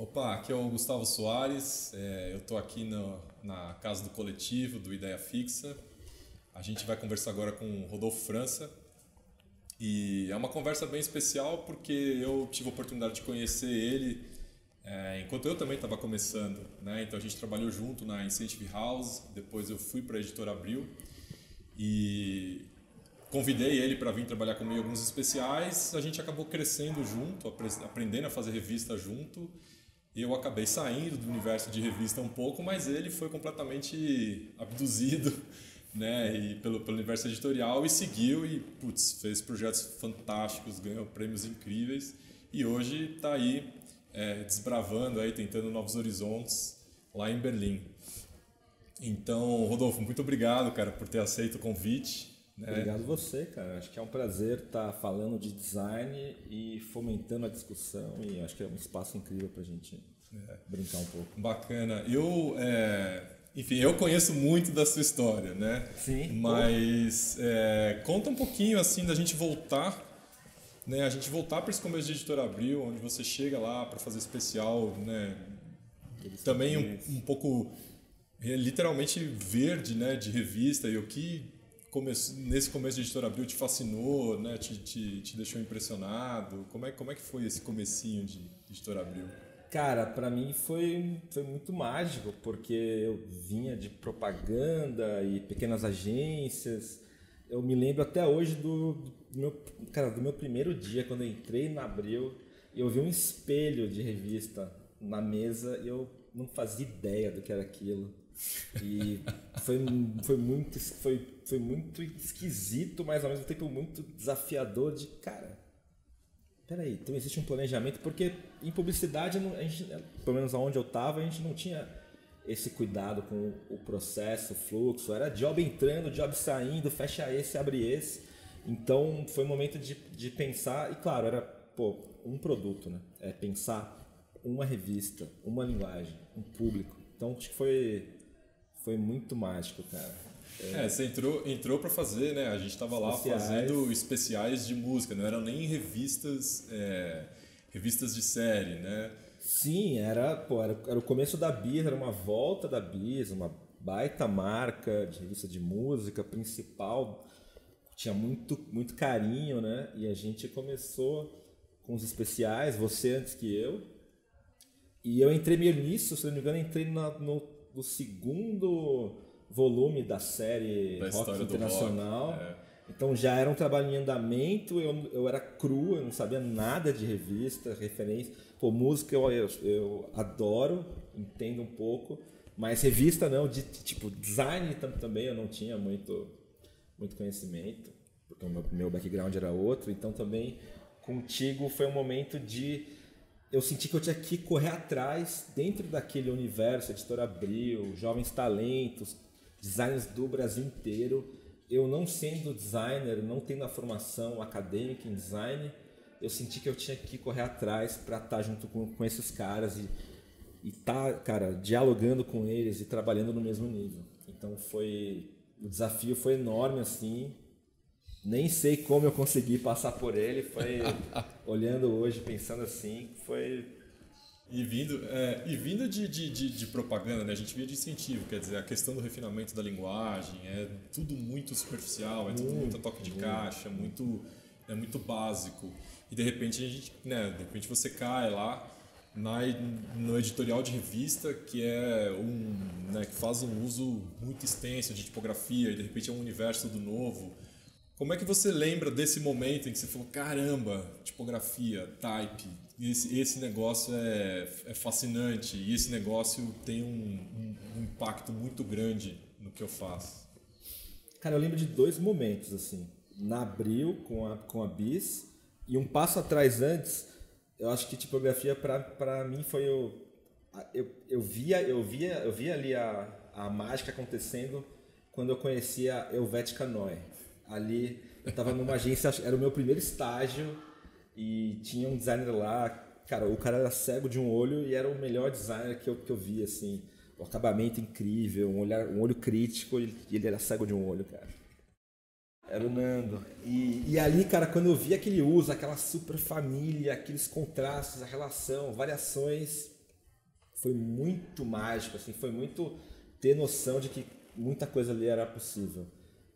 Opa, aqui é o Gustavo Soares, eu estou aqui na casa do coletivo, do Ideia Fixa. A gente vai conversar agora com o Rodolfo França e é uma conversa bem especial porque eu tive a oportunidade de conhecer ele enquanto eu também estava começando, né? Então a gente trabalhou junto na Incentive House, depois eu fui para a Editora Abril e convidei ele para vir trabalhar comigo em alguns especiais. A gente acabou crescendo junto, aprendendo a fazer revista junto. Eu acabei saindo do universo de revista um pouco, mas ele foi completamente abduzido, né, e pelo universo editorial e seguiu e fez projetos fantásticos, ganhou prêmios incríveis e hoje está aí desbravando, aí, tentando novos horizontes lá em Berlim. Então, Rodolfo, muito obrigado, cara, por ter aceito o convite. Né? Obrigado você, cara. Acho que é um prazer estar falando de design e fomentando a discussão e acho que é um espaço incrível para a gente brincar um pouco. Bacana. Enfim, eu conheço muito da sua história, né? Sim. Mas conta um pouquinho assim da gente voltar, né? A gente voltar para esse começo de Editora Abril, onde você chega lá para fazer especial, né? Também um pouco literalmente verde, né? De revista e o que nesse começo de Editora Abril te fascinou, né? Te deixou impressionado? Como é que foi esse comecinho de Editora Abril? Cara, para mim foi muito mágico, porque eu vinha de propaganda e pequenas agências. Eu me lembro até hoje do meu primeiro dia, quando eu entrei na Abril, eu vi um espelho de revista na mesa e eu não fazia ideia do que era aquilo. E foi muito esquisito, mas ao mesmo tempo muito desafiador de, cara, peraí, então existe um planejamento, porque em publicidade, a gente, pelo menos onde eu estava, a gente não tinha esse cuidado com o processo, o fluxo, era job entrando, job saindo, fecha esse, abre esse. Então foi um momento de pensar, e claro, era um produto, né? Pensar uma revista, uma linguagem, um público. Então acho que foi muito mágico, cara. Você entrou para fazer, né? A gente estava lá fazendo especiais de música, não eram nem revistas de série, né? Sim, era o começo da Bis, era uma volta da Bis, uma baita marca de revista de música principal, tinha muito carinho, né? E a gente começou com os especiais, você antes que eu, e eu entrei meio nisso, se não me engano, entrei no segundo volume da série Rock Internacional. Então já era um trabalho em andamento, eu era cru, eu não sabia nada de revista, referência. Música eu adoro, entendo um pouco, mas revista não, de tipo design também eu não tinha muito conhecimento, porque o meu background era outro. Então também contigo foi um momento eu senti que eu tinha que correr atrás dentro daquele universo, Editora Abril, Jovens Talentos, designers do Brasil inteiro. Eu não sendo designer, não tendo a formação acadêmica em design, eu senti que eu tinha que correr atrás para estar junto com esses caras e estar, cara, dialogando com eles e trabalhando no mesmo nível. Então o desafio foi enorme, assim. Nem sei como eu consegui passar por ele, foi olhando hoje, pensando assim, foi... E vindo de propaganda, né? A gente via de incentivo, quer dizer, a questão do refinamento da linguagem, é tudo muito superficial, é tudo muito a toque de caixa, é muito básico. E de repente você cai lá no editorial de revista, que que faz um uso muito extenso de tipografia, e de repente é um universo do novo. Como é que você lembra desse momento em que você falou, caramba, tipografia, type, esse negócio é fascinante e esse negócio tem um impacto muito grande no que eu faço? Cara, eu lembro de dois momentos, assim. Na Abril, com a Bis, e um passo atrás antes, eu acho que tipografia para mim foi eu via ali a mágica acontecendo quando eu conhecia a Helvetica Neue. Ali eu estava numa agência, era o meu primeiro estágio e tinha um designer lá, cara, o cara era cego de um olho e era o melhor designer que eu vi, assim, o acabamento incrível, um olho crítico, e ele era cego de um olho, cara. Era o Nando. E ali, cara, quando eu vi aquele uso, aquela super família, aqueles contrastes, a relação, variações, foi muito mágico, assim, foi muito ter noção de que muita coisa ali era possível.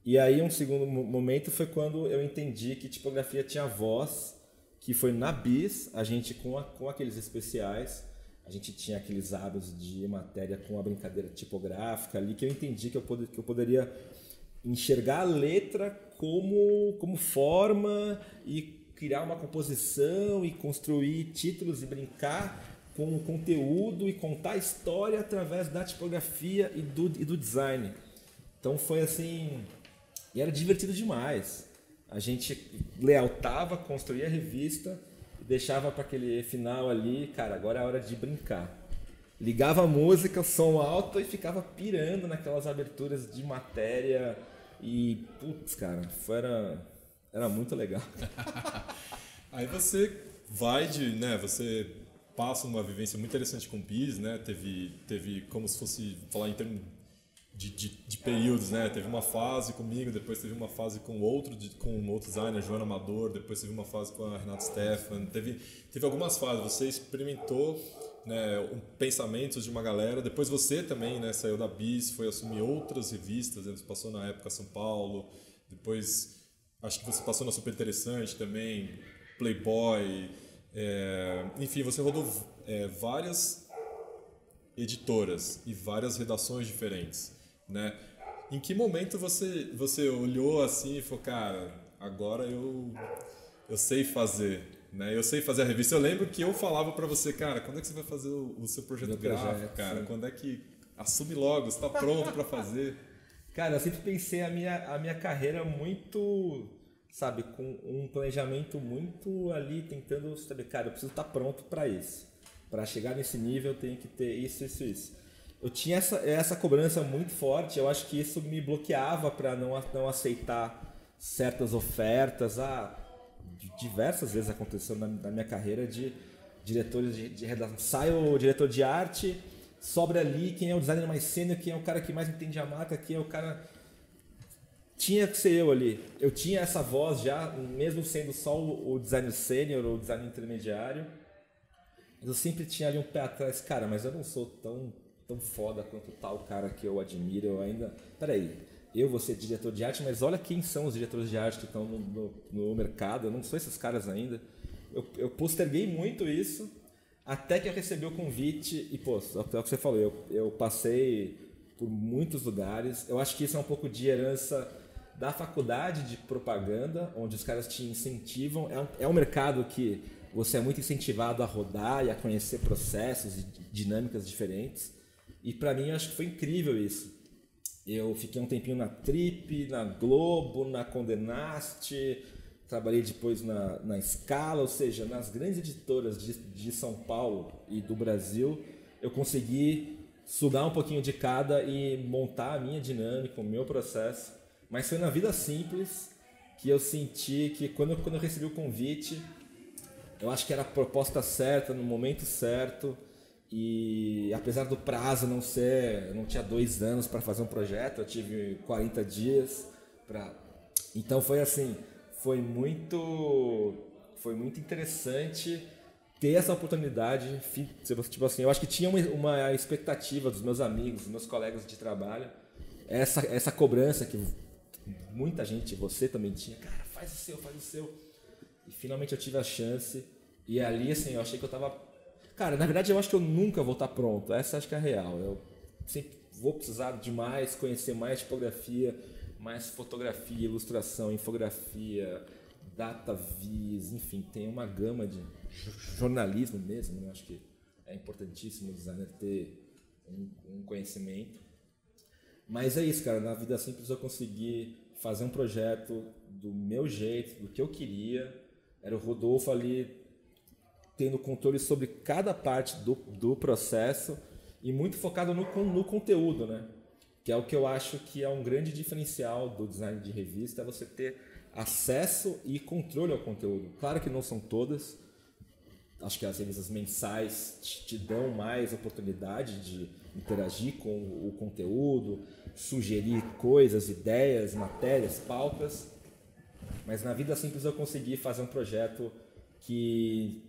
E aí um segundo momento foi quando eu entendi que tipografia tinha voz, que foi na BIS, a gente com aqueles especiais, a gente tinha aqueles hábitos de matéria com a brincadeira tipográfica ali, que eu entendi que eu poderia enxergar a letra como forma e criar uma composição e construir títulos e brincar com o conteúdo e contar a história através da tipografia e do design. Então foi assim, e era divertido demais. A gente layoutava, construía a revista e deixava para aquele final ali, cara, agora é a hora de brincar. Ligava a música, som alto e ficava pirando naquelas aberturas de matéria e, putz, cara, era muito legal. Aí você você passa uma vivência muito interessante com o BIS, né? Teve como se fosse falar em termos de períodos, né? Teve uma fase comigo, depois teve uma fase com outro designer, Joana Amador, depois teve uma fase com a Renata Stefan, teve algumas fases. Você experimentou, né, pensamentos de uma galera, depois você também, né, saiu da BIS, foi assumir outras revistas, né? Você passou na época São Paulo, depois acho que você passou na Super Interessante também, Playboy, enfim, você rodou várias editoras e várias redações diferentes, né? Em que momento você olhou assim e falou, cara, agora eu sei fazer, né? Eu sei fazer a revista. Eu lembro que eu falava para você, cara, quando é que você vai fazer o seu projeto gráfico, cara? Sim. Quando é que assume logo, você está pronto para fazer? Cara, eu sempre pensei a minha carreira muito, sabe, com um planejamento muito ali, tentando saber, cara, eu preciso estar pronto para isso. Para chegar nesse nível, eu tenho que ter isso. Eu tinha essa cobrança muito forte, eu acho que isso me bloqueava para não aceitar certas ofertas. Diversas vezes aconteceu na minha carreira de diretores de redação. Sai o diretor de arte, sobra ali quem é o designer mais sênior, quem é o cara que mais entende a marca, quem é o cara... Tinha que ser eu ali. Eu tinha essa voz já, mesmo sendo só o designer sênior ou o designer intermediário. Eu sempre tinha ali um pé atrás. Cara, mas eu não sou tão foda quanto tal cara que eu admiro. Eu ainda... Peraí, eu vou ser diretor de arte, mas olha quem são os diretores de arte que estão no mercado. Eu não sou esses caras ainda. Eu posterguei muito isso até que eu recebi o convite e, pô, é o que você falou, eu passei por muitos lugares. Eu acho que isso é um pouco de herança da faculdade de propaganda, onde os caras te incentivam. É um mercado que você é muito incentivado a rodar e a conhecer processos e dinâmicas diferentes. E para mim, eu acho que foi incrível isso. Eu fiquei um tempinho na Trip, na Globo, na Condé Nast, trabalhei depois na Scala, ou seja, nas grandes editoras de São Paulo e do Brasil, eu consegui sugar um pouquinho de cada e montar a minha dinâmica, o meu processo. Mas foi na Vida Simples que eu senti que quando eu recebi o convite, eu acho que era a proposta certa, no momento certo. E apesar do prazo não ser... Eu não tinha 2 anos para fazer um projeto, eu tive 40 dias para... Então foi assim, foi muito interessante ter essa oportunidade. Tipo assim, eu acho que tinha uma expectativa dos meus amigos, dos meus colegas de trabalho, essa cobrança que muita gente, você também tinha, cara, faz o seu. E finalmente eu tive a chance. E ali, assim, eu achei que eu tava... Cara, na verdade eu acho que eu nunca vou estar pronto. Essa acho que é a real. Eu sempre vou precisar de mais, conhecer mais tipografia, mais fotografia, ilustração, infografia, data vis, enfim, tem uma gama de jornalismo mesmo, né? Acho que é importantíssimo o designer ter um conhecimento. Mas é isso, cara, na Vida Simples eu consegui fazer um projeto do meu jeito, do que eu queria. Era o Rodolfo ali tendo controle sobre cada parte do processo e muito focado no conteúdo, né? Que é o que eu acho que é um grande diferencial do design de revista, é você ter acesso e controle ao conteúdo. Claro que não são todas, acho que as revistas mensais te dão mais oportunidade de interagir com o conteúdo, sugerir coisas, ideias, matérias, pautas, mas na Vida Simples eu consegui fazer um projeto que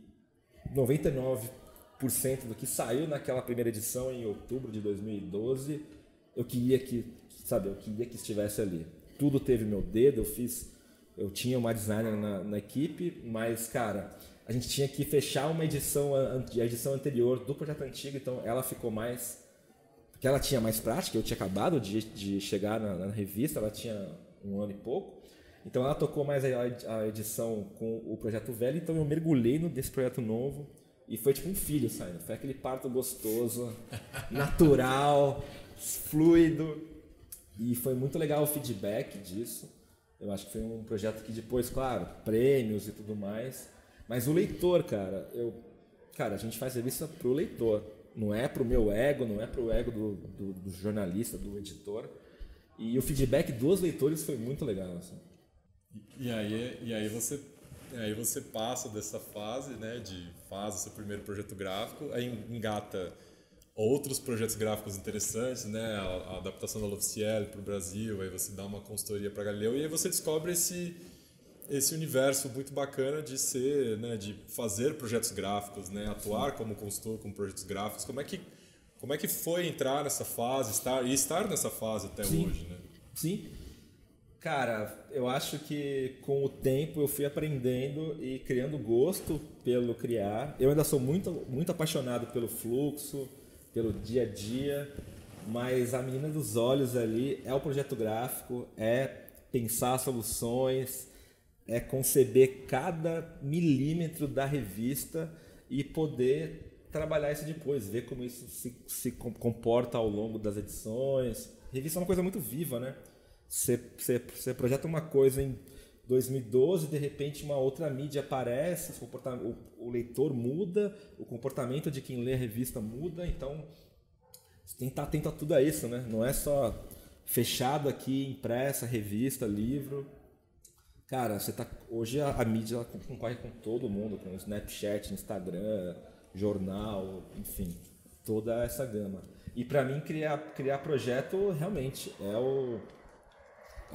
do que saiu naquela primeira edição em outubro de 2012, eu queria que estivesse ali. Tudo teve meu dedo, eu tinha uma designer na equipe, mas, cara, a gente tinha que fechar a edição anterior do projeto antigo, então ela ficou mais... Porque ela tinha mais prática, eu tinha acabado de chegar na revista, ela tinha 1 ano e pouco, então ela tocou mais a edição com o projeto velho, então eu mergulhei nesse projeto novo, e foi tipo um filho saindo, foi aquele parto gostoso, natural, fluido, e foi muito legal o feedback disso. Eu acho que foi um projeto que depois, claro, prêmios e tudo mais, mas o leitor, cara, a gente faz revista pro leitor, não é pro meu ego, não é pro ego do jornalista, do editor, e o feedback dos leitores foi muito legal, assim. E aí você passa dessa fase, né, faz o seu primeiro projeto gráfico, aí engata outros projetos gráficos interessantes, né, a adaptação da L'Officiel para o Brasil, aí você dá uma consultoria para Galileu e aí você descobre esse universo muito bacana de ser, né, de fazer projetos gráficos, né, atuar como consultor com projetos gráficos. Como é que foi entrar nessa fase, estar nessa fase até hoje, né? Sim. Cara, eu acho que com o tempo eu fui aprendendo e criando gosto pelo criar. Eu ainda sou muito, muito apaixonado pelo fluxo, pelo dia a dia, mas a menina dos olhos ali é o projeto gráfico, é pensar soluções, é conceber cada milímetro da revista e poder trabalhar isso depois, ver como isso se comporta ao longo das edições. Revista é uma coisa muito viva, né? Você projeta uma coisa em 2012, de repente uma outra mídia aparece, o leitor muda, o comportamento de quem lê a revista muda, então você tem que estar atento a tudo isso, né? Não é só fechado aqui, impressa, revista, livro. Cara, hoje a mídia concorre com todo mundo, com Snapchat, Instagram, jornal, enfim, toda essa gama. E para mim criar projeto realmente é o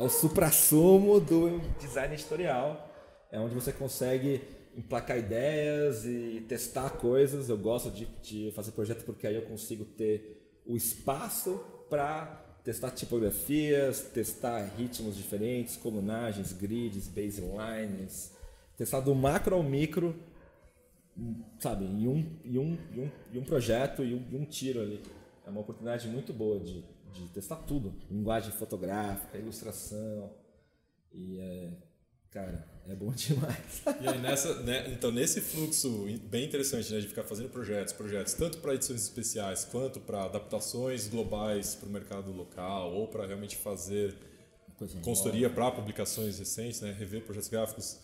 suprassumo do design editorial. É onde você consegue emplacar ideias e testar coisas. Eu gosto de fazer projeto porque aí eu consigo ter o espaço para testar tipografias, testar ritmos diferentes, colunagens, grids, baselines, testar do macro ao micro, sabe, em um projeto e um tiro ali. É uma oportunidade muito boa de testar tudo, linguagem fotográfica, ilustração, e cara, é bom demais. E aí então nesse fluxo bem interessante, né, de ficar fazendo projetos, tanto para edições especiais quanto para adaptações globais para o mercado local ou para realmente fazer consultoria para publicações recentes, né, rever projetos gráficos.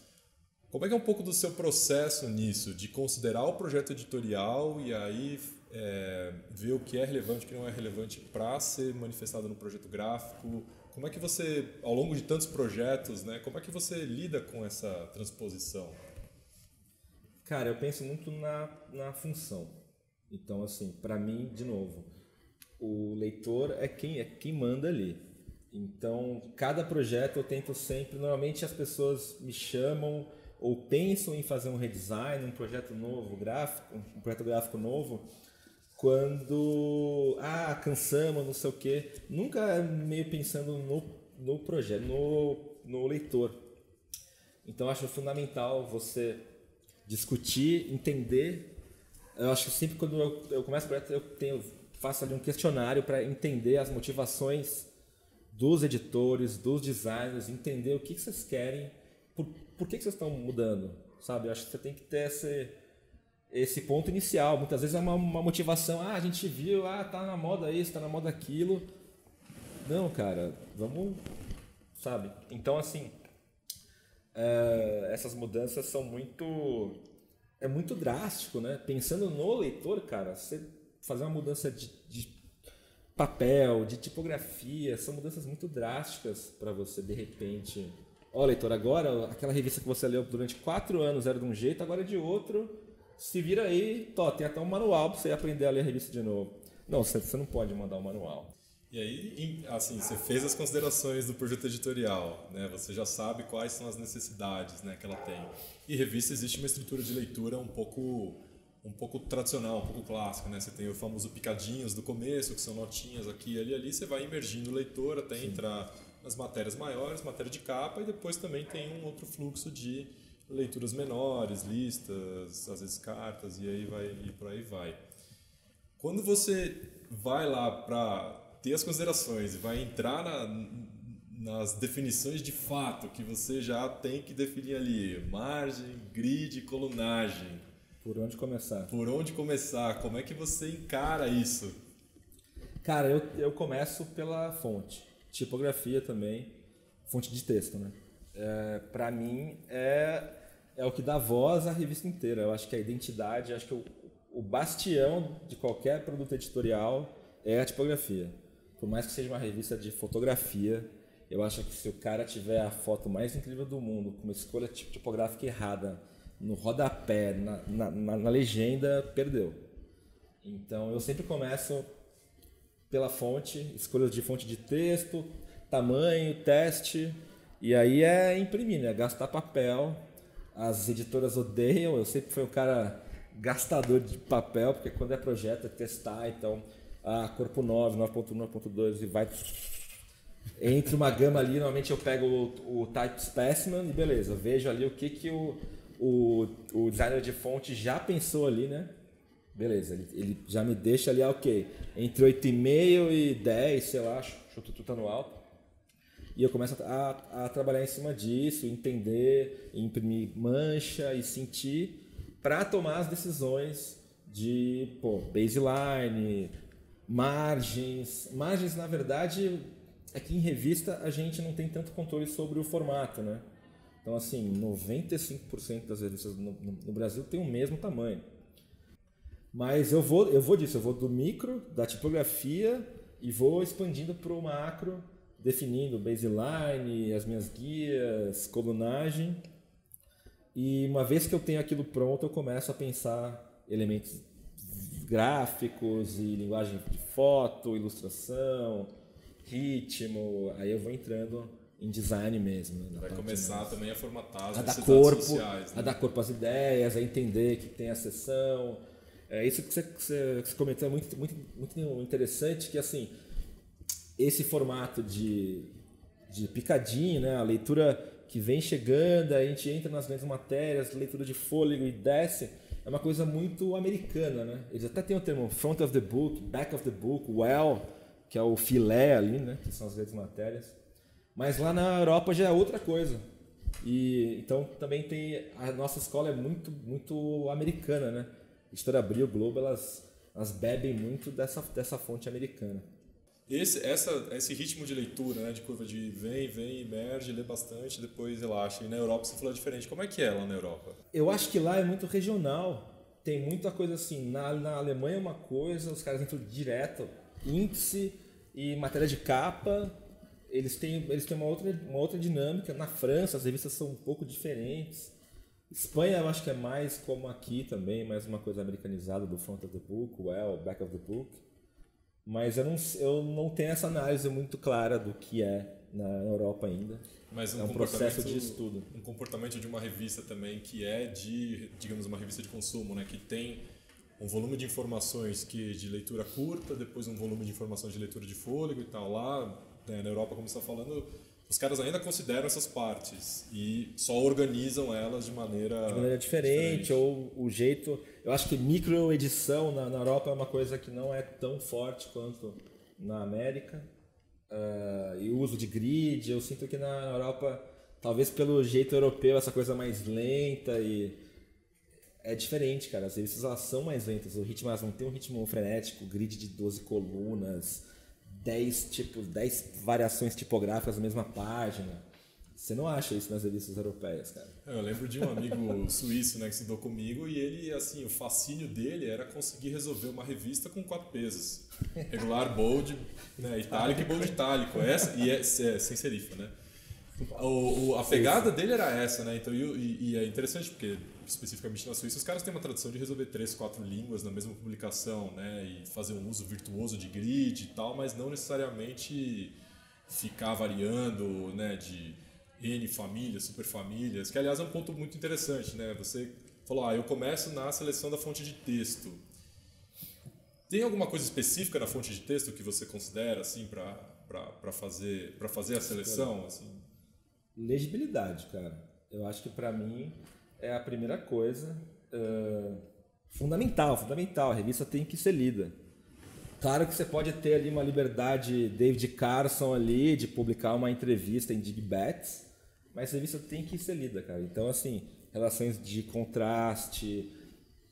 Como é que é um pouco do seu processo nisso, de considerar o projeto editorial e aí ver o que é relevante e o que não é relevante para ser manifestado no projeto gráfico? Como é que você, ao longo de tantos projetos, né, como é que você lida com essa transposição? Cara, eu penso muito na função. Então, assim, para mim, de novo, o leitor é quem manda ali. Então, cada projeto eu tento sempre... Normalmente as pessoas me chamam ou pensam em fazer um redesign, um projeto novo, um projeto gráfico novo, quando cansamos, não sei o quê. Nunca meio pensando no projeto, no leitor. Então acho fundamental você discutir, entender. Eu acho que sempre quando eu começo o projeto faço ali um questionário para entender as motivações dos editores, dos designers, entender o que vocês querem, por que vocês estão mudando, sabe? Eu acho que você tem que ter esse ponto inicial. Muitas vezes é uma motivação, a gente viu, tá na moda isso, tá na moda aquilo. Não, cara, vamos, sabe? Então, assim, essas mudanças são muito drástico, né? Pensando no leitor, cara, você fazer uma mudança de papel, de tipografia, são mudanças muito drásticas para você, de repente... leitor, agora aquela revista que você leu durante 4 anos era de um jeito, agora é de outro. Se vira aí, tem até um manual para você aprender a ler a revista de novo. Não, você não pode mandar um manual. E aí, assim, você fez as considerações do projeto editorial, né? Você já sabe quais são as necessidades, né, que ela tem. E revista existe uma estrutura de leitura um pouco um pouco tradicional, um pouco clássico, né? Você tem o famoso picadinhos do começo, que são notinhas aqui e ali, você vai imergindo o leitor até entrar nas matérias maiores, matéria de capa, e depois também tem um outro fluxo de leituras menores, listas, às vezes cartas, e aí vai, e por aí vai. Quando você vai lá para ter as considerações e vai entrar nas definições de fato, que você já tem que definir ali, margem, grid, colunagem. Por onde começar? Por onde começar? Como é que você encara isso? Cara, eu começo pela fonte. Tipografia também, fonte de texto, né? Para mim é o que dá voz à revista inteira. Eu acho que a identidade, acho que o bastião de qualquer produto editorial é a tipografia. Por mais que seja uma revista de fotografia, eu acho que se o cara tiver a foto mais incrível do mundo, com uma escolha tipográfica errada, no rodapé, na legenda, perdeu. Então eu sempre começo pela fonte, escolhas de fonte de texto, tamanho, teste, e aí é imprimir, né? Gastar papel. As editoras odeiam, eu sempre fui um cara gastador de papel, porque quando é projeto é testar, então corpo 9, 9.1, 9.2 e vai entre uma gama ali, normalmente eu pego o type specimen e beleza, vejo ali o que o designer de fonte já pensou ali, né? Beleza, ele já me deixa ali, ok, entre 8,5 e 10, sei lá, chuta no alto. E eu começo a trabalhar em cima disso, entender, imprimir mancha e sentir para tomar as decisões de baseline, margens. Margens, na verdade, é que em revista a gente não tem tanto controle sobre o formato, né? Então, assim, 95% das revistas no Brasil tem o mesmo tamanho. Mas eu vou do micro, da tipografia, e vou expandindo para o macro, definindo baseline, as minhas guias, colunagem. E uma vez que eu tenho aquilo pronto, eu começo a pensar elementos gráficos e linguagem de foto, ilustração, ritmo. Aí eu vou entrando em design mesmo. Né, vai começar também a formatar as necessidades sociais. Né? A dar corpo às ideias, a entender que tem a seção. Isso que você comentou é muito interessante, que assim, esse formato de picadinho, né? A leitura que vem chegando, a gente entra nas grandes matérias, leitura de fôlego e desce, é uma coisa muito americana, né? Eles até têm o termo front of the book, back of the book, well, que é o filé ali, né? Que são as grandes matérias. Mas lá na Europa já é outra coisa. E então também tem a nossa escola é muito americana, né? Editora Abril, Globo, elas bebem muito dessa fonte americana. Esse ritmo de leitura, né, de curva de vem, emerge, lê bastante, depois relaxa. E na Europa você falou diferente. Como é que é lá na Europa? Eu acho que lá é muito regional. Tem muita coisa assim. Na Alemanha é uma coisa, os caras entram direto, índice e matéria de capa. Eles têm uma outra dinâmica. Na França as revistas são um pouco diferentes. Espanha eu acho que é mais como aqui também, mais uma coisa americanizada do front of the book, back of the book. Mas eu não tenho essa análise muito clara do que é na Europa ainda. Mas é um processo de estudo. Um comportamento de uma revista também que é digamos, uma revista de consumo, né? Que tem um volume de informações de leitura curta, depois um volume de informações de leitura de fôlego e tal. Lá, né, na Europa, como você está falando, os caras ainda consideram essas partes e só organizam elas de maneira diferente. Ou o jeito... Eu acho que microedição na Europa é uma coisa que não é tão forte quanto na América. E o uso de grid, eu sinto que na Europa, talvez pelo jeito europeu, essa coisa mais lenta e... É diferente, cara. As revistas elas são mais lentas. O ritmo, elas não tem um ritmo frenético, grid de 12 colunas, 10 variações tipográficas na mesma página. Você não acha isso nas revistas europeias, cara? Eu lembro de um amigo suíço, né, que estudou comigo e ele, assim, o fascínio dele era conseguir resolver uma revista com 4 pesos. Regular, bold, né, itálico e bold itálico. Sem serifa, né? A pegada dele era essa, né? Então, e é interessante porque, especificamente na Suíça, os caras têm uma tradição de resolver 3, 4 línguas na mesma publicação, né? E fazer um uso virtuoso de grid e tal, mas não necessariamente ficar variando, né? De N famílias, superfamílias, que aliás é um ponto muito interessante, né? Você falou, eu começo na seleção da fonte de texto. Tem alguma coisa específica na fonte de texto que você considera assim para fazer a seleção? Assim? Legibilidade, cara. Eu acho que para mim é a primeira coisa fundamental. A revista tem que ser lida. Claro que você pode ter ali uma liberdade David Carson ali de publicar uma entrevista em Digbats, mas a revista tem que ser lida, cara. Então, assim, relações de contraste,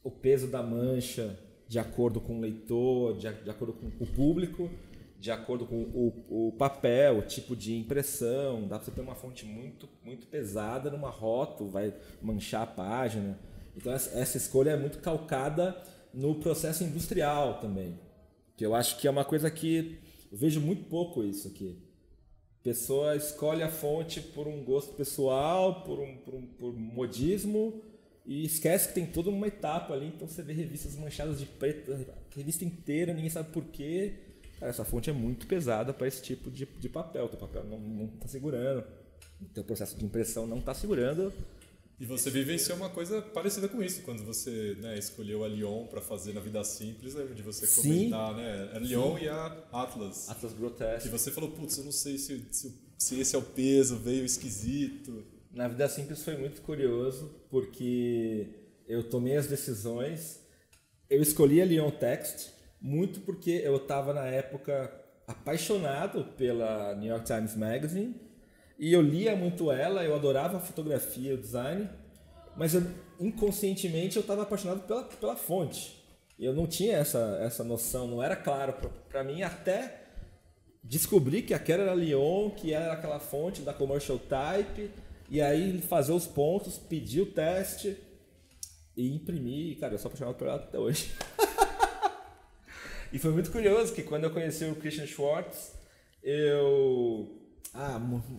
o peso da mancha de acordo com o leitor, de acordo com o público, de acordo com o papel, o tipo de impressão. Dá para você ter uma fonte muito, muito pesada numa rótula, vai manchar a página. Então, essa escolha é muito calcada no processo industrial também. Que eu acho que é uma coisa que eu vejo muito pouco isso aqui. A pessoa escolhe a fonte por um gosto pessoal, por modismo, e esquece que tem toda uma etapa ali. Então você vê revistas manchadas de preto, a revista inteira, ninguém sabe por quê. Cara, essa fonte é muito pesada para esse tipo de papel. O teu papel não está segurando, o teu processo de impressão não está segurando. E você vivenciou uma coisa parecida com isso, quando você escolheu a Lyon para fazer na Vida Simples, lembro de você comentar, né? A Lyon e a Atlas. Atlas Grotesque. E você falou, putz, eu não sei se esse é o peso, veio esquisito. Na Vida Simples foi muito curioso, porque eu tomei as decisões, eu escolhi a Lyon Text, muito porque eu estava na época apaixonado pela New York Times Magazine, e eu lia muito ela, eu adorava a fotografia, o design, mas inconscientemente eu estava apaixonado pela fonte. Eu não tinha essa noção, não era claro para mim até descobrir que aquela era a Lyon, que era aquela fonte da Commercial Type, e aí fazer os pontos, pedir o teste e imprimir. Cara, eu sou apaixonado por ela até hoje. E foi muito curioso que quando eu conheci o Christian Schwartz,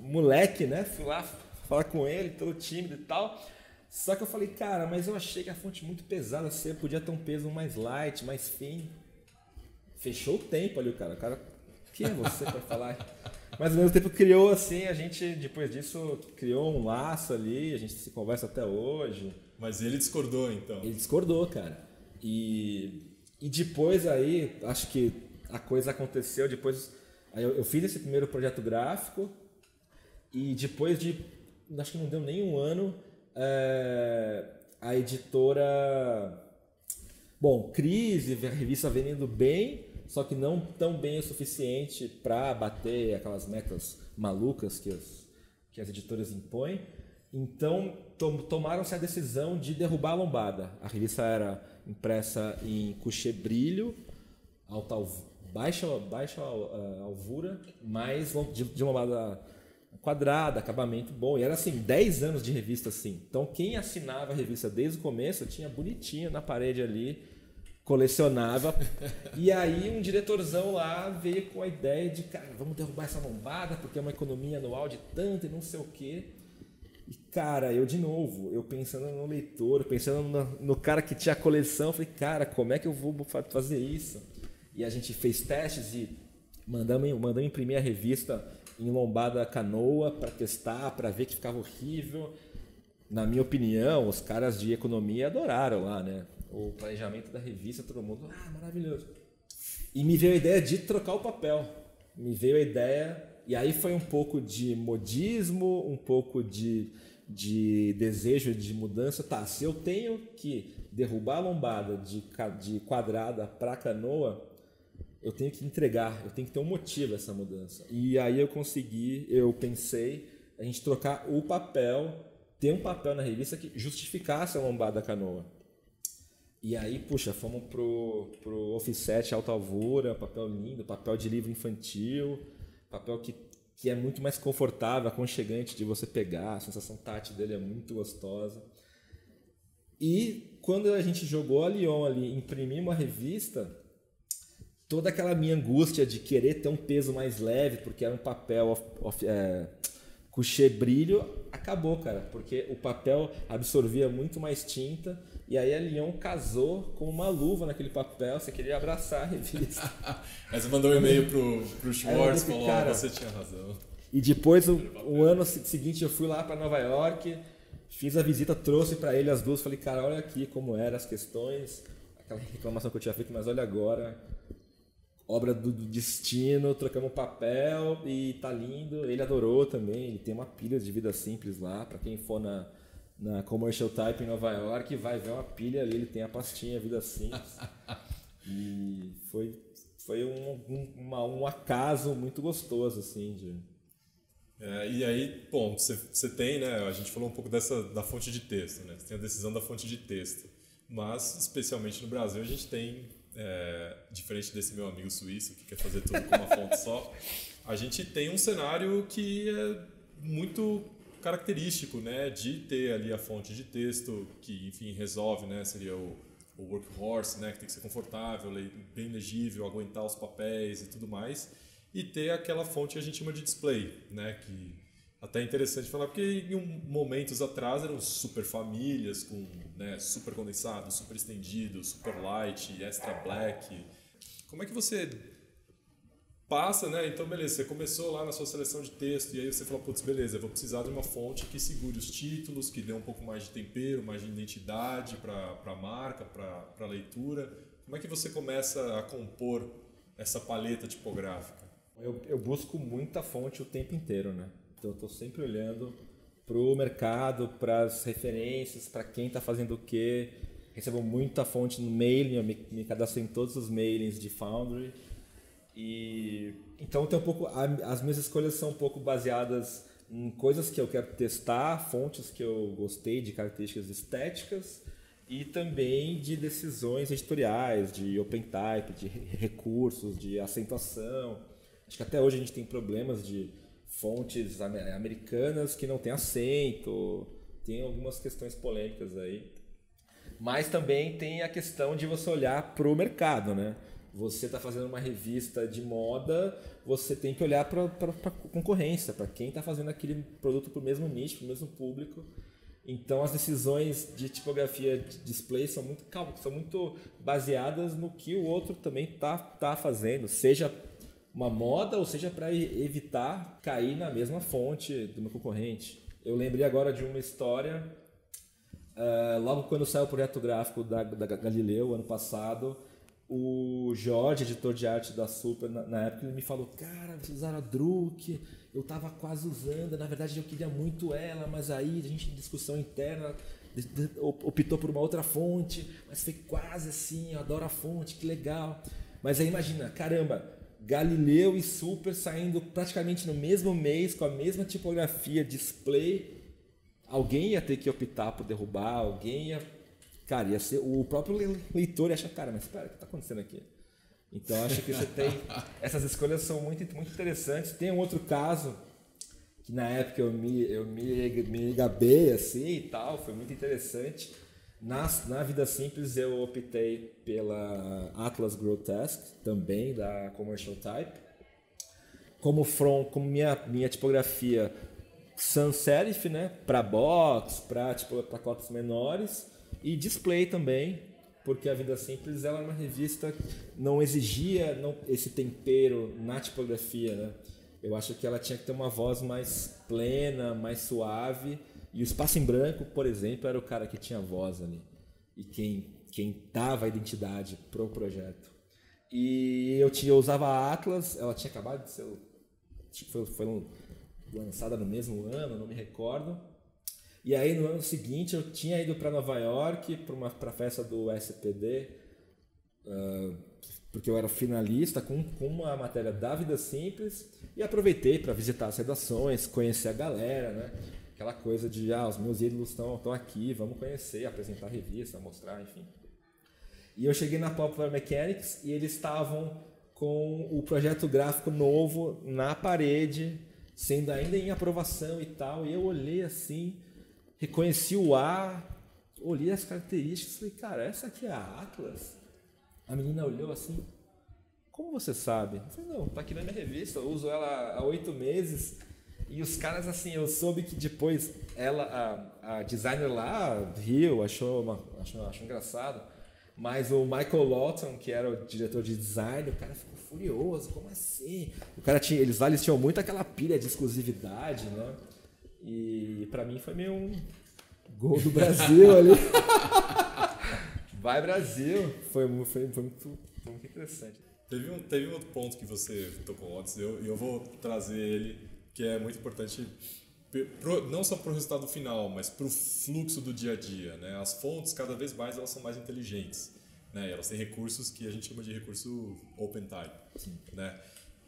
moleque, né? Fui lá falar com ele, todo tímido e tal. Só que eu falei, cara, mas eu achei que a fonte muito pesada, você podia ter um peso mais light, mais fino. Fechou o tempo ali, o cara, quem é você para falar? Mas ao mesmo tempo criou assim, a gente depois disso criou um laço ali, a gente se conversa até hoje. Mas ele discordou então? Ele discordou, cara. E depois aí, acho que a coisa aconteceu, depois aí eu fiz esse primeiro projeto gráfico e depois de, acho que não deu nem um ano, a editora, crise, a revista vendendo bem, só que não tão bem o suficiente para bater aquelas metas malucas que as editoras impõem. Então tomaram-se a decisão de derrubar a lombada. A revista era impressa em couché brilho, baixa alvura, mas de lombada quadrada, acabamento bom. E era assim, 10 anos de revista assim. Então quem assinava a revista desde o começo tinha bonitinho na parede ali, colecionava. E aí um diretorzão lá veio com a ideia de, cara, vamos derrubar essa lombada porque é uma economia anual de tanto e não sei o quê. E cara, eu pensando no leitor, pensando no cara que tinha a coleção, falei, cara, como é que eu vou fazer isso? E a gente fez testes e mandamos imprimir a revista em lombada canoa para testar, para ver que ficava horrível. Na minha opinião, os caras de economia adoraram lá, né? O planejamento da revista, todo mundo, maravilhoso. E me veio a ideia de trocar o papel. E aí foi um pouco de modismo, um pouco de desejo de mudança. Tá, se eu tenho que derrubar a lombada de quadrada para canoa, eu tenho que entregar, eu tenho que ter um motivo essa mudança. E aí eu pensei a gente trocar o papel, ter um papel na revista que justificasse a lombada canoa. E aí, fomos pro offset alta alvura, papel lindo, papel de livro infantil, papel que é muito mais confortável, aconchegante de você pegar, a sensação tátil dele é muito gostosa. E quando a gente jogou a Lyon ali, imprimimos a revista, toda aquela minha angústia de querer ter um peso mais leve, porque era um papel couché brilho, acabou, cara, porque o papel absorvia muito mais tinta. E aí a Lyon casou com uma luva naquele papel, você queria abraçar a revista. Aí você mandou um e-mail pro Schwartz e falou, você tinha razão. E depois, o ano seguinte, eu fui lá para Nova York, Fiz a visita, trouxe para ele as duas, falei, cara, olha aqui como eram as questões, aquela reclamação que eu tinha feito, mas olha agora, obra do destino, trocamos papel e tá lindo. Ele adorou também, ele tem uma pilha de Vida Simples lá, para quem for na Commercial Type em Nova York, vai ver uma pilha ali, ele tem a pastinha Vida Simples. E foi um acaso muito gostoso, assim, e aí, bom, você tem, né, a gente falou um pouco da fonte de texto, né, você tem a decisão da fonte de texto, mas, especialmente no Brasil, a gente tem, diferente desse meu amigo suíço, que quer fazer tudo com uma fonte só, a gente tem um cenário que é muito característico, né, de ter ali a fonte de texto, que, enfim, resolve, né, seria o workhorse, né, que tem que ser confortável, bem legível, aguentar os papéis e tudo mais, e ter aquela fonte que a gente chama de display, né, que até é interessante falar, porque em momentos atrás eram super famílias com, né, super condensado, super estendido, super light, extra black. Como é que você passa, né? Então, beleza, você começou lá na sua seleção de texto e aí você fala, putz, beleza, eu vou precisar de uma fonte que segure os títulos, que dê um pouco mais de tempero, mais de identidade para a marca, para a leitura. Como é que você começa a compor essa paleta tipográfica? Eu busco muita fonte o tempo inteiro, né? Então eu estou sempre olhando para o mercado, para as referências, para quem está fazendo o quê. Recebo muita fonte no mailing, eu me cadastro em todos os mailings de Foundry. E então tem um pouco, as minhas escolhas são um pouco baseadas em coisas que eu quero testar, fontes que eu gostei de características estéticas e também de decisões editoriais, de open type, de recursos, de acentuação. Acho que até hoje a gente tem problemas de fontes americanas que não tem acento, tem algumas questões polêmicas aí. Mas também tem a questão de você olhar para o mercado, né? Você está fazendo uma revista de moda, você tem que olhar para a concorrência, para quem está fazendo aquele produto para o mesmo nicho, para o mesmo público. Então as decisões de tipografia de display são muito baseadas no que o outro também tá fazendo, seja uma moda ou seja para evitar cair na mesma fonte do meu concorrente. Eu lembrei agora de uma história, logo quando saiu o projeto gráfico da Galileu, ano passado, o Jorge, editor de arte da Super, na época ele me falou, cara, vocês usaram a Druk, eu estava quase usando, na verdade eu queria muito ela, mas aí a gente em discussão interna optou por uma outra fonte, mas foi quase assim, eu adoro a fonte, que legal. Mas aí imagina, caramba, Galileu e Super saindo praticamente no mesmo mês, com a mesma tipografia, display, alguém ia ter que optar por derrubar, alguém ia... Cara, ia ser o próprio leitor ia achar, cara, mas espera, o que está acontecendo aqui? Então, acho que você tem... Essas escolhas são muito, muito interessantes. Tem um outro caso, que na época eu me gabei assim e tal, foi muito interessante. Na Vida Simples, eu optei pela Atlas Grotesque, também da Commercial Type. Como minha tipografia sans serif, né? Para box, para corpos menores. E display também, porque a Vida Simples ela é uma revista que não exigia esse tempero na tipografia, né? Eu acho que ela tinha que ter uma voz mais plena, mais suave. E o Espaço em Branco, por exemplo, era o cara que tinha voz ali. E quem dava a identidade para o projeto. E eu usava a Atlas, ela tinha acabado de ser... Foi lançada no mesmo ano, não me recordo. E aí no ano seguinte eu tinha ido para Nova York para a festa do SPD, porque eu era finalista com uma matéria da Vida Simples e aproveitei para visitar as redações, conhecer a galera, né? Aquela coisa de os meus ídolos estão aqui, vamos conhecer, apresentar a revista, mostrar, enfim. E eu cheguei na Popular Mechanics e eles estavam com o projeto gráfico novo na parede, sendo ainda em aprovação e tal, e eu olhei assim... Reconheci o A, olhei as características e falei, cara, essa aqui é a Atlas? A menina olhou assim, como você sabe? Eu falei, não, tá aqui na minha revista, eu uso ela há 8 meses. E os caras, assim, eu soube que depois a designer lá riu, achou engraçado. Mas o Michael Lawton, que era o diretor de design, o cara ficou furioso, como assim? Eles tinham muito aquela pilha de exclusividade, né? E pra mim foi meio Gol do Brasil ali. Vai Brasil. Foi muito interessante. Teve um outro ponto que você tocou antes, e eu vou trazer ele, que é muito importante, não só para o resultado final, mas para o fluxo do dia a dia, né? As fontes, cada vez mais, elas são mais inteligentes, né? Elas têm recursos que a gente chama de recurso open type, né?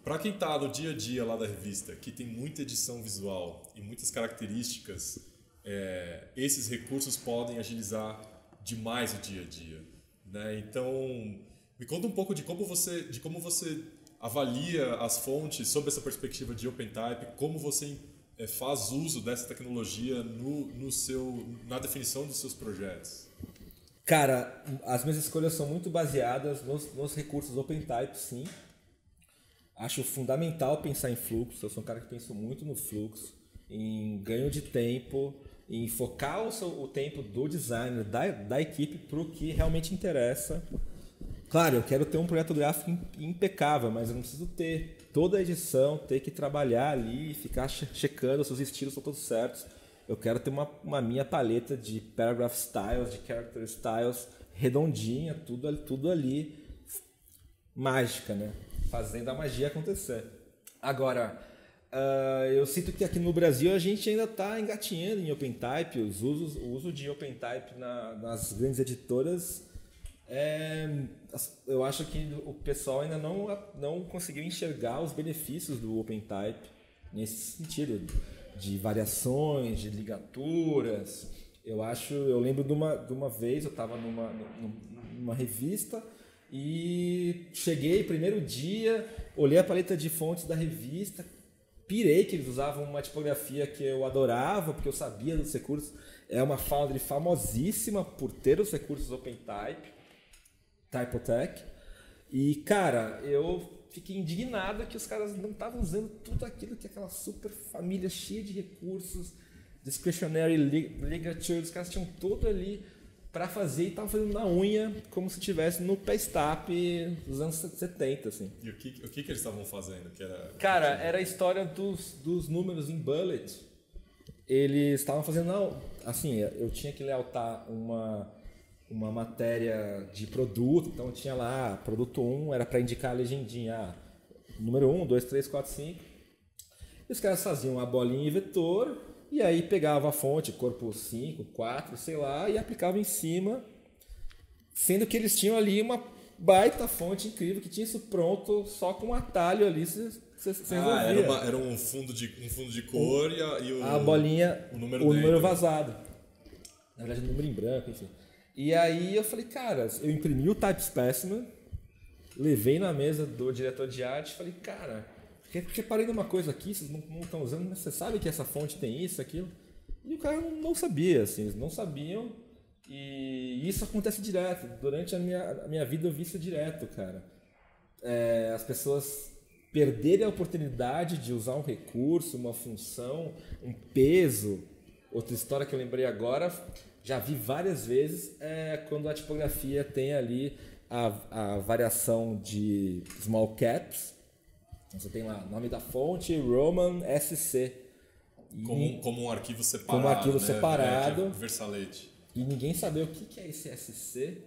Para quem está no dia a dia lá da revista, que tem muita edição visual e muitas características, esses recursos podem agilizar demais o dia a dia, né? Então, me conta um pouco de como você avalia as fontes sob essa perspectiva de OpenType, como você faz uso dessa tecnologia na definição dos seus projetos. Cara, as minhas escolhas são muito baseadas nos recursos OpenType, sim. Acho fundamental pensar em fluxo. Eu sou um cara que penso muito no fluxo, em ganho de tempo, em focar o tempo do designer, da equipe para o que realmente interessa. Claro, eu quero ter um projeto gráfico impecável, mas eu não preciso ter toda a edição, ter que trabalhar ali, ficar checando se os estilos estão todos certos. Eu quero ter uma minha paleta de paragraph styles, de character styles redondinha, tudo ali, mágica, né? Fazendo a magia acontecer. Agora, eu sinto que aqui no Brasil a gente ainda está engatinhando em OpenType, o uso de OpenType nas grandes editoras. Eu acho que o pessoal ainda não conseguiu enxergar os benefícios do OpenType nesse sentido de variações, de ligaturas. Eu lembro de uma vez, eu estava numa revista e cheguei primeiro dia, olhei a paleta de fontes da revista, pirei que eles usavam uma tipografia que eu adorava, porque eu sabia dos recursos. É uma foundry famosíssima por ter os recursos OpenType, Typotech. E, cara, eu fiquei indignado que os caras não estavam usando tudo aquilo que aquela super família cheia de recursos, discretionary ligature, os caras tinham tudo ali para fazer e estavam fazendo na unha, como se estivesse no Pastap dos anos 70, assim. E o que eles estavam fazendo? Cara, era a história dos números em bullet. Eles estavam fazendo, assim, eu tinha que layoutar uma matéria de produto, então tinha lá, produto 1 era para indicar a legendinha, número 1, 2, 3, 4, 5. E os caras faziam a bolinha em vetor, e aí pegava a fonte, corpo 5, 4, sei lá, e aplicava em cima, sendo que eles tinham ali uma baita fonte incrível, que tinha isso pronto, só com um atalho ali, você resolvia. Era um fundo de cor e a bolinha, o número vazado. Na verdade, o número em branco, enfim. E aí eu falei, cara, eu imprimi o Type Specimen, levei na mesa do diretor de arte e falei, cara, reparei numa coisa aqui, vocês não estão usando, mas você sabe que essa fonte tem isso, aquilo? E o cara não sabia, assim, eles não sabiam, e isso acontece direto. Durante a minha vida eu vi isso direto, cara. As pessoas perderem a oportunidade de usar um recurso, uma função, um peso. Outra história que eu lembrei agora, já vi várias vezes, quando a tipografia tem ali a variação de small caps. Então você tem lá nome da fonte, Roman SC. Como um arquivo separado. Como um arquivo né? separado. Versalete. E ninguém sabia o que é esse SC.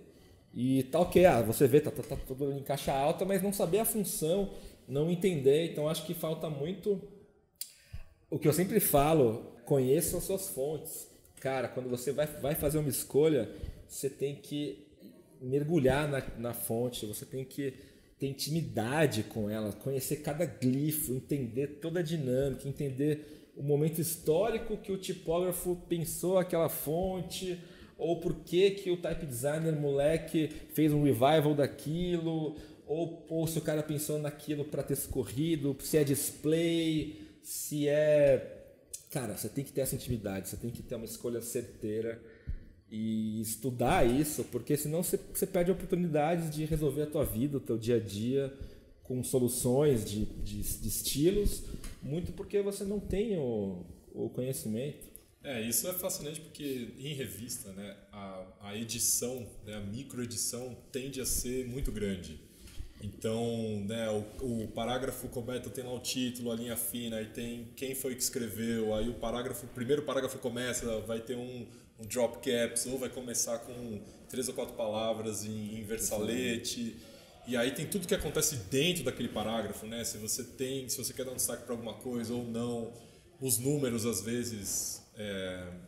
E tá ok, você vê, tá tudo em caixa alta, mas não saber a função, não entender. Então acho que falta muito. O que eu sempre falo, conheça as suas fontes. Cara, quando você vai fazer uma escolha, você tem que mergulhar na fonte, você tem que ter intimidade com ela, conhecer cada glifo, entender toda a dinâmica, entender o momento histórico que o tipógrafo pensou aquela fonte, ou por que o type designer moleque fez um revival daquilo, ou se o cara pensou naquilo para ter escorrido, se é display, se é... Cara, você tem que ter essa intimidade, você tem que ter uma escolha certeira e estudar isso, porque senão você perde oportunidades de resolver a tua vida, o teu dia a dia, com soluções de estilos, muito porque você não tem o conhecimento. Isso é fascinante porque em revista, né, a edição, né, a microedição tende a ser muito grande. Então, né, o parágrafo começa, tem lá o título, a linha fina, aí tem quem foi que escreveu, aí o primeiro parágrafo começa, vai ter um drop caps, ou vai começar com 3 ou 4 palavras em versalete. E aí tem tudo que acontece dentro daquele parágrafo, né? Se você quer dar um destaque para alguma coisa ou não. Os números, às vezes,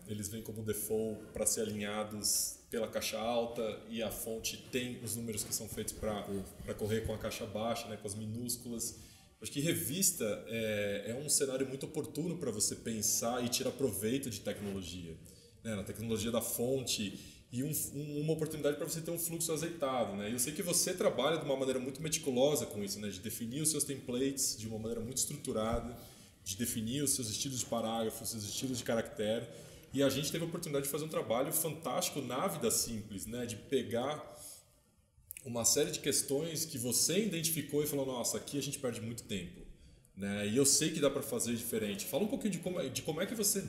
eles vêm como default para ser alinhados pela caixa alta, e a fonte tem os números que são feitos para correr com a caixa baixa, né? Com as minúsculas. Acho que revista é um cenário muito oportuno para você pensar e tirar proveito de tecnologia, né? Na tecnologia da fonte, e uma oportunidade para você ter um fluxo azeitado, né? E eu sei que você trabalha de uma maneira muito meticulosa com isso, né? De definir os seus templates de uma maneira muito estruturada, de definir os seus estilos de parágrafo, os seus estilos de caractere. E a gente teve a oportunidade de fazer um trabalho fantástico na Vida Simples, né? De pegar uma série de questões que você identificou e falou, nossa, aqui a gente perde muito tempo, né? E eu sei que dá para fazer diferente. Fala um pouquinho de como é que você...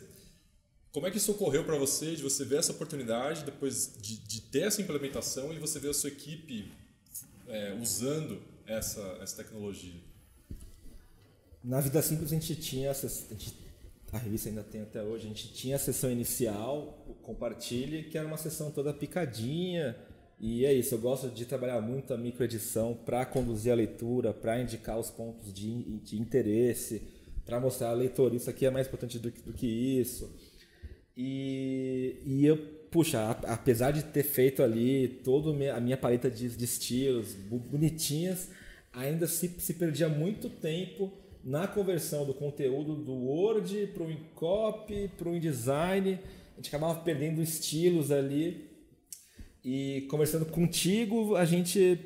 Como é que isso ocorreu para você, de você ver essa oportunidade, depois de ter essa implementação e você ver a sua equipe usando essa tecnologia? Na Vida Simples a gente tinha, a revista ainda tem até hoje, a gente tinha a sessão inicial, o compartilhe, que era uma sessão toda picadinha, e é isso, eu gosto de trabalhar muito a microedição para conduzir a leitura, para indicar os pontos de interesse, para mostrar a leitor, isso aqui é mais importante do que isso. E eu, puxa, apesar de ter feito ali toda a minha paleta de estilos bonitinhas, ainda se perdia muito tempo na conversão do conteúdo do Word para o InCopy, para o InDesign. A gente acabava perdendo estilos ali. E conversando contigo, a gente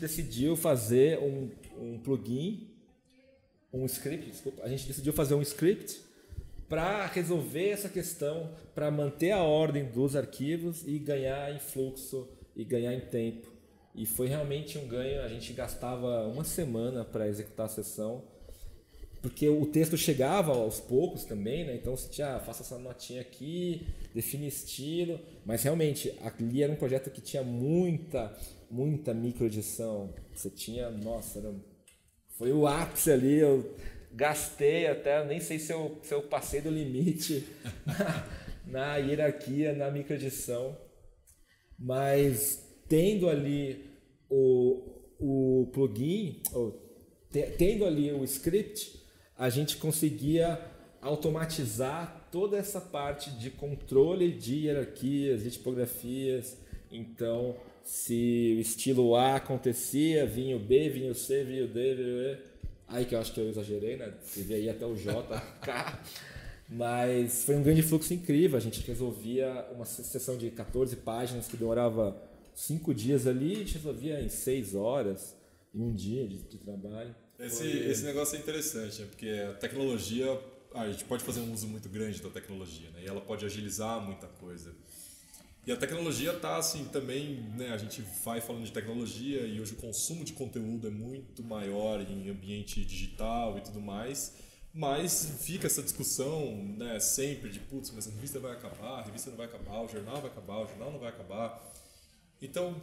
decidiu fazer um plugin, um script, desculpa. A gente decidiu fazer um script para resolver essa questão, para manter a ordem dos arquivos e ganhar em fluxo e ganhar em tempo. E foi realmente um ganho, a gente gastava uma semana para executar a sessão, porque o texto chegava aos poucos também, né? Então você tinha, faça essa notinha aqui, define estilo, mas realmente ali era um projeto que tinha muita microedição. Você tinha, nossa, foi o ápice ali, eu gastei até, nem sei se eu passei do limite na hierarquia, na microedição, mas tendo ali o plugin, tendo ali o script, a gente conseguia automatizar toda essa parte de controle de hierarquias, de tipografias. Então, se o estilo A acontecia, vinha o B, vinha o C, vinha o D, vinha o E. Aí que eu acho que eu exagerei, né? Devia ir até o J, K. Mas foi um grande fluxo incrível. A gente resolvia uma sessão de 14 páginas que demorava 5 dias ali, a gente resolvia em 6 horas, em um dia de trabalho. Esse negócio é interessante, né? Porque a tecnologia, a gente pode fazer um uso muito grande da tecnologia, né? E ela pode agilizar muita coisa. E a tecnologia está assim também, né? A gente vai falando de tecnologia e hoje o consumo de conteúdo é muito maior em ambiente digital e tudo mais, mas fica essa discussão, né, sempre de putz, mas a revista vai acabar, a revista não vai acabar, o jornal vai acabar, o jornal não vai acabar. Então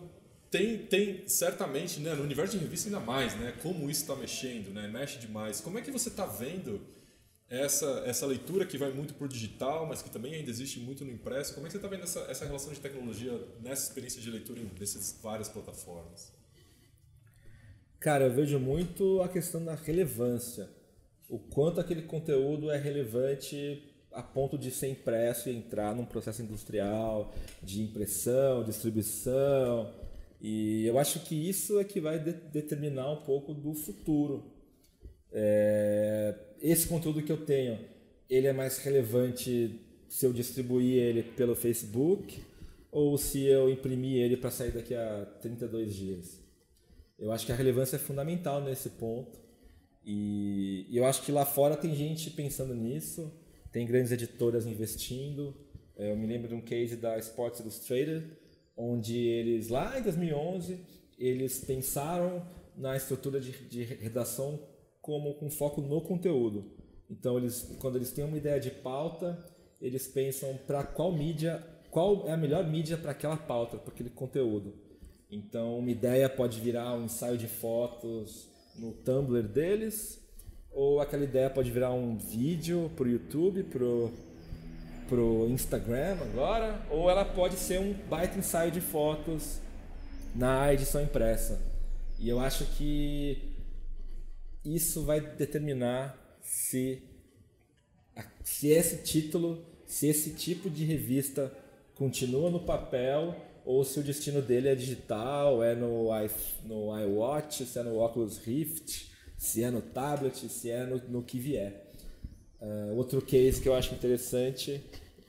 tem certamente, né, no universo de revista ainda mais, né, como isso está mexendo, né, mexe demais. Como é que você está vendo essa leitura que vai muito por digital, mas que também ainda existe muito no impresso? Como é que você está vendo essa relação de tecnologia nessa experiência de leitura dessas várias plataformas? Cara, eu vejo muito a questão da relevância. O quanto aquele conteúdo é relevante a ponto de ser impresso e entrar num processo industrial de impressão, distribuição. E eu acho que isso é que vai determinar um pouco do futuro. Esse conteúdo que eu tenho, ele é mais relevante se eu distribuir ele pelo Facebook ou se eu imprimir ele para sair daqui a 32 dias. Eu acho que a relevância é fundamental nesse ponto. E eu acho que lá fora tem gente pensando nisso, tem grandes editoras investindo. Eu me lembro de um case da Sports Illustrated, onde eles, lá em 2011, eles pensaram na estrutura de redação como com foco no conteúdo. Então, quando eles têm uma ideia de pauta, eles pensam para qual é a melhor mídia para aquela pauta, para aquele conteúdo. Então, uma ideia pode virar um ensaio de fotos no Tumblr deles, ou aquela ideia pode virar um vídeo para o YouTube, pro Instagram agora, ou ela pode ser um baita ensaio de fotos na edição impressa. E eu acho que isso vai determinar se esse título, se esse tipo de revista continua no papel ou se o destino dele é digital, é no iWatch, se é no Oculus Rift, se é no tablet, se é no que vier. Outro case que eu acho interessante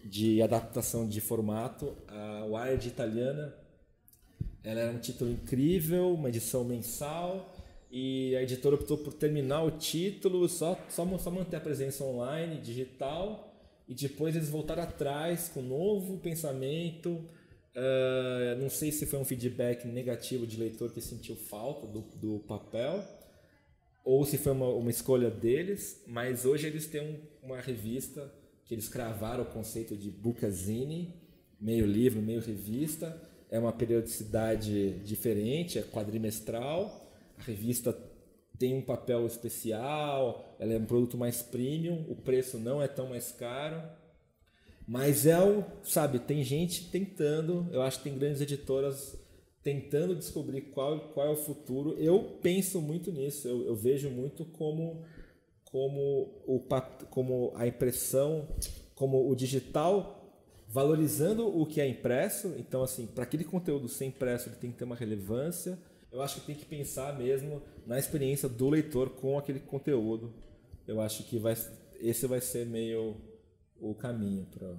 de adaptação de formato, a Wired italiana, ela era um título incrível, uma edição mensal, e a editora optou por terminar o título, só manter a presença online, digital, e depois eles voltaram atrás com um novo pensamento. Não sei se foi um feedback negativo de leitor que sentiu falta do papel, ou se foi uma escolha deles, mas hoje eles têm uma revista que eles cravaram o conceito de bookazine, meio livro, meio revista. É uma periodicidade diferente, é quadrimestral. A revista tem um papel especial, ela é um produto mais premium, o preço não é tão mais caro. Mas sabe, tem gente tentando, eu acho que tem grandes editoras tentando descobrir qual é o futuro. Eu penso muito nisso, eu vejo muito como a impressão, como o digital valorizando o que é impresso. Então, assim, para aquele conteúdo ser impresso, ele tem que ter uma relevância. Eu acho que tem que pensar mesmo na experiência do leitor com aquele conteúdo. Eu acho que esse vai ser meio o caminho para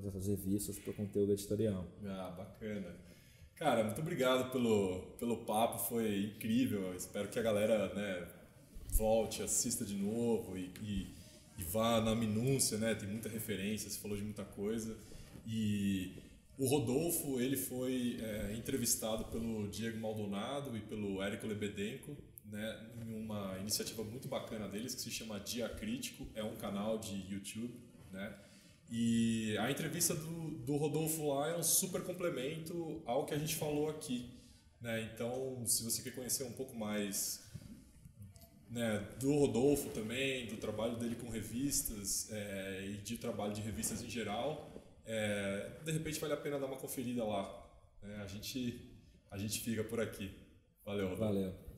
essas revistas, para o conteúdo editorial. Bacana. Cara, muito obrigado pelo papo, foi incrível. Eu espero que a galera, né, volte, assista de novo e vá na minúcia, né? Tem muita referência, você falou de muita coisa. E o Rodolfo, ele foi entrevistado pelo Diego Maldonado e pelo Érico Lebedenko, né, em uma iniciativa muito bacana deles que se chama Dia Crítico, é um canal de YouTube, né? E a entrevista do Rodolfo lá é um super complemento ao que a gente falou aqui, né? Então, se você quer conhecer um pouco mais, né, do Rodolfo também, do trabalho dele com revistas e de trabalho de revistas em geral, de repente vale a pena dar uma conferida lá, né? A gente fica por aqui. Valeu, Rodolfo. Valeu.